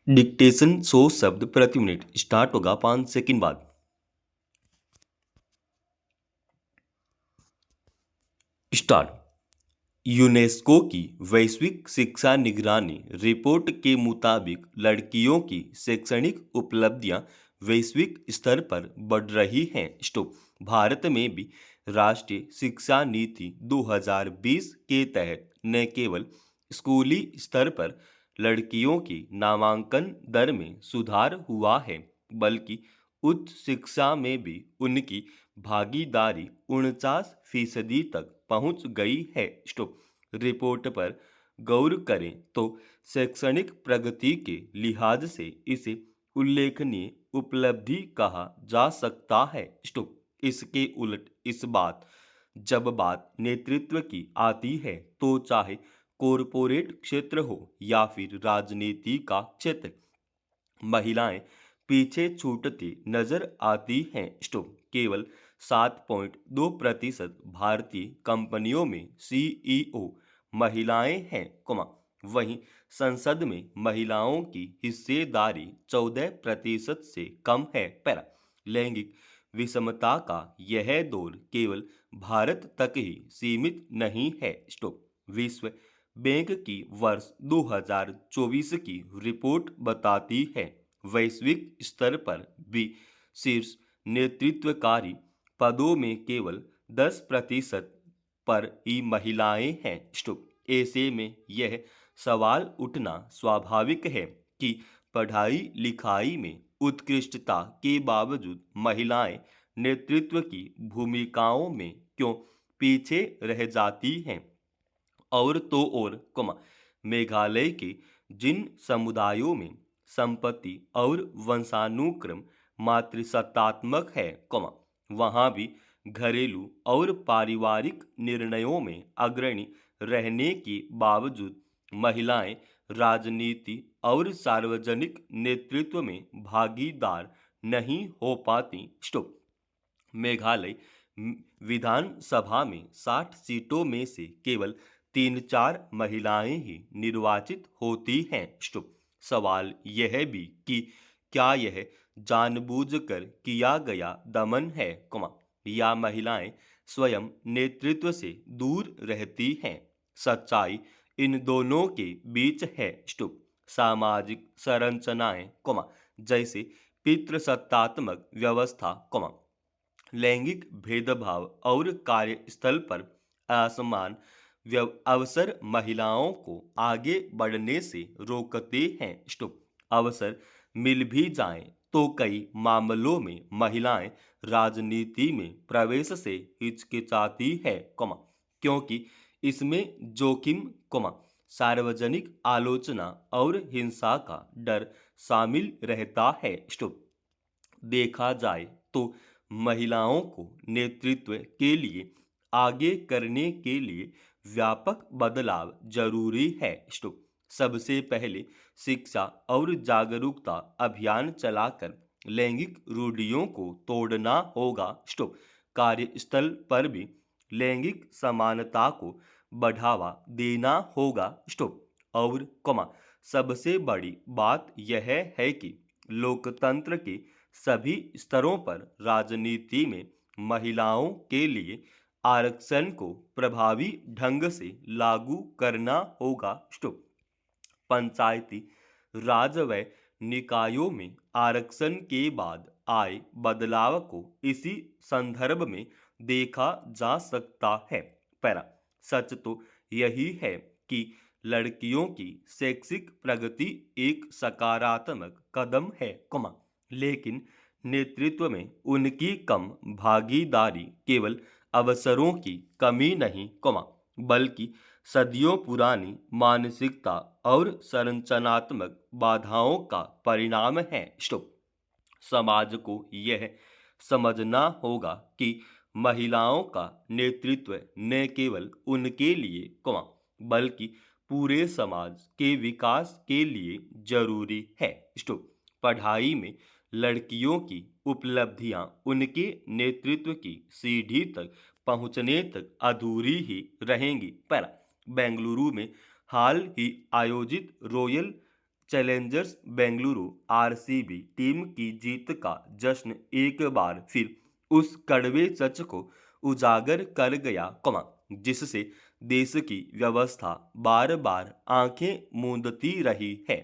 Dictation 100 शब्द प्रति minute start होगा 5 सेकंड बाद। स्टार्ट। यूनेस्को की वैश्विक शिक्षा निगरानी रिपोर्ट के मुताबिक लड़कियों की शैक्षणिक उपलब्धियां वैश्विक स्तर पर बढ़ रही हैं। स्टॉप। भारत में भी राष्ट्रीय शिक्षा नीति 2020 के तहत न केवल स्कूली स्तर पर लड़कियों की नामांकन दर में सुधार हुआ है, बल्कि उच्च शिक्षा में भी उनकी भागीदारी 49% तक पहुंच गई है। स्टॉप। रिपोर्ट पर गौर करें तो शैक्षणिक प्रगति के लिहाज से इसे उल्लेखनीय उपलब्धि कहा जा सकता है। स्टॉप। इसके उलट इस बात नेतृत्व की आती है तो चाहे कॉरपोरेट क्षेत्र हो या फिर राजनीति का क्षेत्र, महिलाएं पीछे छूटती नजर आती हैं। स्टॉप। केवल 7.2% भारतीय कंपनियों में सीईओ महिलाएं हैं, वहीं संसद में महिलाओं की हिस्सेदारी 14% से कम है। पैरा। लैंगिक विषमता का यह दौर केवल भारत तक ही सीमित नहीं है। स्टॉप। विश्व बैंक की वर्ष 2024 की रिपोर्ट बताती है वैश्विक स्तर पर भी शीर्ष नेतृत्वकारी पदों में केवल 10% पर ही महिलाएं हैं। स्टॉप। ऐसे में यह सवाल उठना स्वाभाविक है कि पढ़ाई लिखाई में उत्कृष्टता के बावजूद महिलाएं नेतृत्व की भूमिकाओं में क्यों पीछे रह जाती हैं। और तो और, मेघालय के जिन समुदायों में संपत्ति और वंशानुक्रम मातृसत्तात्मक है, वहां भी घरेलू और पारिवारिक निर्णयों में अग्रणी रहने के बावजूद महिलाएं राजनीति और सार्वजनिक नेतृत्व में भागीदार नहीं हो पाती। स्टॉप। मेघालय विधानसभा में 60 सीटों में से केवल 3-4 महिलाएं ही निर्वाचित होती हैं। स्टॉप। सवाल यह भी कि क्या यह जानबूझकर किया गया दमन है, या महिलाएं स्वयं नेतृत्व से दूर रहती हैं। सच्चाई इन दोनों के बीच है। स्टॉप। सामाजिक संरचनाएं, जैसे पितृसत्तात्मक व्यवस्था, लैंगिक भेदभाव और कार्यस्थल पर असमान अवसर महिलाओं को आगे बढ़ने से रोकते हैं। स्टॉप। अवसर मिल भी जाएं तो कई मामलों में महिलाएं राजनीति में प्रवेश से हिचकिचाती है, क्योंकि इसमें जोखिम, सार्वजनिक आलोचना और हिंसा का डर शामिल रहता है। स्टॉप। देखा जाए तो महिलाओं को नेतृत्व के लिए आगे करने के लिए व्यापक बदलाव जरूरी है। स्टॉप। सबसे पहले शिक्षा और जागरूकता अभियान चलाकर लैंगिक रूढ़ियों को तोड़ना होगा। स्टॉप। कार्यस्थल पर भी लैंगिक समानता को बढ़ावा देना होगा। स्टॉप। और सबसे बड़ी बात यह है कि लोकतंत्र के सभी स्तरों पर राजनीति में महिलाओं के लिए आरक्षण को प्रभावी ढंग से लागू करना होगा। स्टॉप। पंचायती राज व निकायों में आरक्षण के बाद आए बदलाव को इसी संदर्भ में देखा जा सकता है। पैरा। सच तो यही है कि लड़कियों की शैक्षिक प्रगति एक सकारात्मक कदम है, लेकिन नेतृत्व में उनकी कम भागीदारी केवल अवसरों की कमी नहीं, बल्कि सदियों पुरानी मानसिकता और संरचनात्मक बाधाओं का परिणाम है। स्टॉप। समाज को यह समझना होगा कि महिलाओं का नेतृत्व न केवल उनके लिए, बल्कि पूरे समाज के विकास के लिए जरूरी है। स्टॉप। पढ़ाई में लड़कियों की उपलब्धियां उनके नेतृत्व की सीढ़ी तक पहुंचने तक अधूरी ही रहेंगी। पहला, बेंगलुरु में हाल ही आयोजित royal Challengers Bengaluru RCB team की जीत का जश्न एक बार फिर उस कड़वे सच को उजागर कर गया, जिससे देश की व्यवस्था बार बार आंखें मूंदती रही है।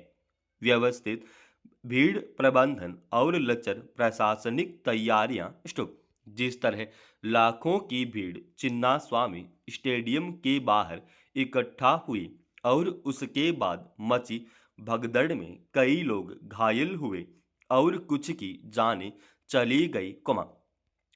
व्यवस्थित भीड़ प्रबंधन और लचर प्रशासनिक तैयारियां स्टॉप। जिस तरह लाखों की भीड़ चिन्ना स्वामी स्टेडियम के बाहर इकट्ठा हुई और उसके बाद मची भगदड़ में कई लोग घायल हुए और कुछ की जानें चली गई,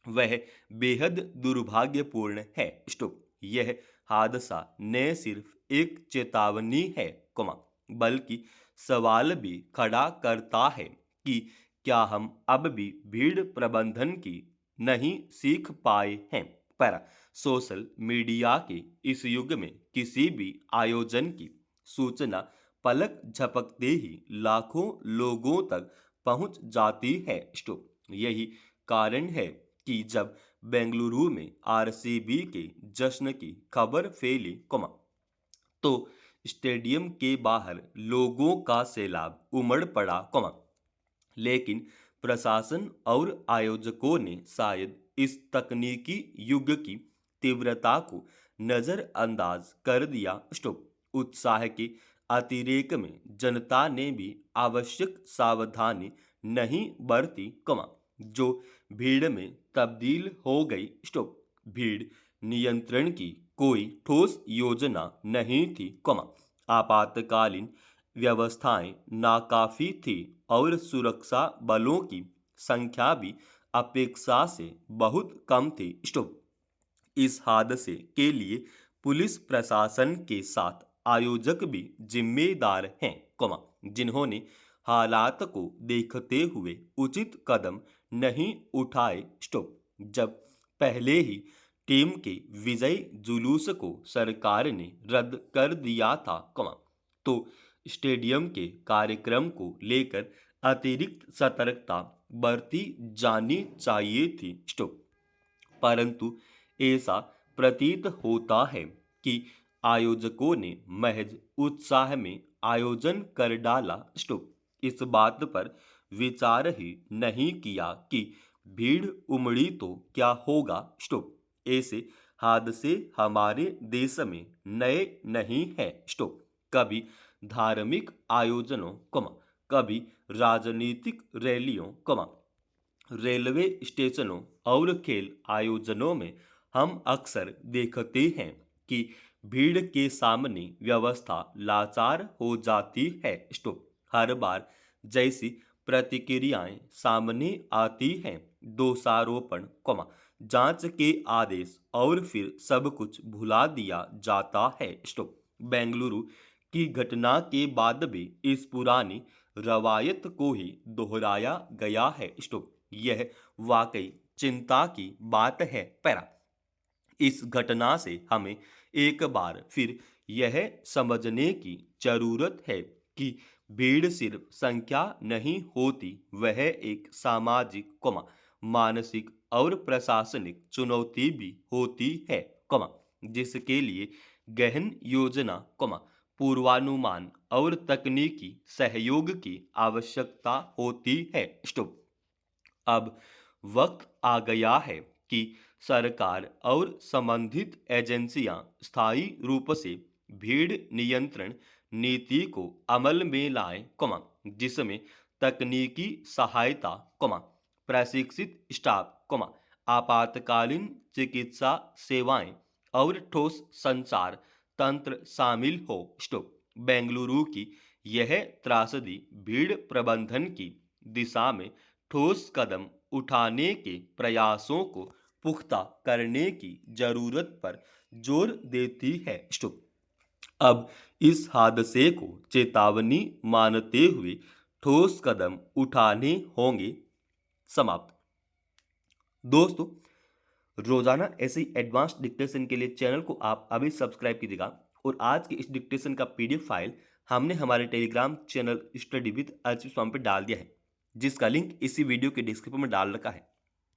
वह बेहद दुर्भाग्यपूर्ण है। स्टॉप। यह हादसा न सिर्फ एक चेतावनी है, बल्कि सवाल भी खड़ा करता है कि क्या हम अब भी भीड़ प्रबंधन की नहीं सीख पाए हैं। पर सोशल मीडिया के इस युग में किसी भी आयोजन की सूचना पलक झपकते ही लाखों लोगों तक पहुंच जाती है। स्टॉप। यही कारण है कि जब बेंगलुरु में आरसीबी के जश्न की खबर फैली, तो स्टेडियम के बाहर लोगों का सैलाब उमड़ पड़ा, लेकिन प्रशासन और आयोजकों ने शायद इस तकनीकी युग की तीव्रता को नजरअंदाज कर दिया। स्टॉप। उत्साह के अतिरेक में जनता ने भी आवश्यक सावधानी नहीं बरती, जो भीड़ में तब्दील हो गई। स्टॉप। भीड़ नियंत्रण की कोई ठोस योजना नहीं थी, आपातकालीन व्यवस्थाएं नाकाफी थी और सुरक्षा बलों की संख्या भी अपेक्षा से बहुत कम थी। स्टॉप। इस हादसे के लिए पुलिस प्रशासन के साथ आयोजक भी जिम्मेदार हैं, जिन्होंने हालात को देखते हुए उचित कदम नहीं उठाए। स्टॉप। जब पहले ही टीम के विजय जुलूस को सरकार ने रद्द कर दिया था, तो स्टेडियम के कार्यक्रम को लेकर अतिरिक्त सतर्कता बरती जानी चाहिए थी। स्टॉप। परंतु ऐसा प्रतीत होता है कि आयोजकों ने महज उत्साह में आयोजन कर डाला। स्टॉप। इस बात पर विचार ही नहीं किया कि भीड़ उमड़ी तो क्या होगा। स्टॉप। ऐसे हादसे हमारे देश में नए नहीं हैं। स्टॉप। कभी धार्मिक आयोजनों, कभी राजनीतिक रैलियों, रेलवे स्टेशनों और खेल आयोजनों में हम अक्सर देखते हैं कि भीड़ के सामने व्यवस्था लाचार हो जाती है। स्टॉप। हर बार जैसी प्रतिक्रियाएं सामने आती हैं, दोषारोपण, जांच के आदेश और फिर सब कुछ भुला दिया जाता है। स्टॉप। बेंगलुरु की घटना के बाद भी इस पुरानी रवायत को ही दोहराया गया है। स्टॉप। यह वाकई चिंता की बात है। पैरा इस घटना से हमें एक बार फिर यह समझने की जरूरत है कि भीड़ सिर्फ संख्या नहीं होती, वह एक सामाजिक, मानसिक और प्रशासनिक चुनौती भी होती है, जिसके लिए गहन योजना, पूर्वानुमान और तकनीकी सहयोग की आवश्यकता होती है। स्टॉप। अब वक्त आ गया है कि सरकार और संबंधित एजेंसियां स्थायी रूप से भीड़ नियंत्रण नीति को अमल में लाएं, जिसमें तकनीकी सहायता, प्रशिक्षित स्टाफ, आपातकालीन चिकित्सा सेवाएं और ठोस संचार तंत्र शामिल हो। स्टॉप। बेंगलुरु की यह त्रासदी भीड़ प्रबंधन की दिशा में ठोस कदम उठाने के प्रयासों को पुख्ता करने की जरूरत पर जोर देती है। स्टॉप। अब इस हादसे को चेतावनी मानते हुए ठोस कदम उठाने होंगे। समाप्त। दोस्तों, रोजाना ऐसे एडवांस डिक्टेशन के लिए चैनल को आप अभी सब्सक्राइब कीजिएगा और आज के इस डिक्टेशन का पीडीएफ फाइल हमने हमारे Telegram channel study with Archit Swami पे डाल दिया है, जिसका लिंक इसी वीडियो के डिस्क्रिप्शन में डाल रखा है।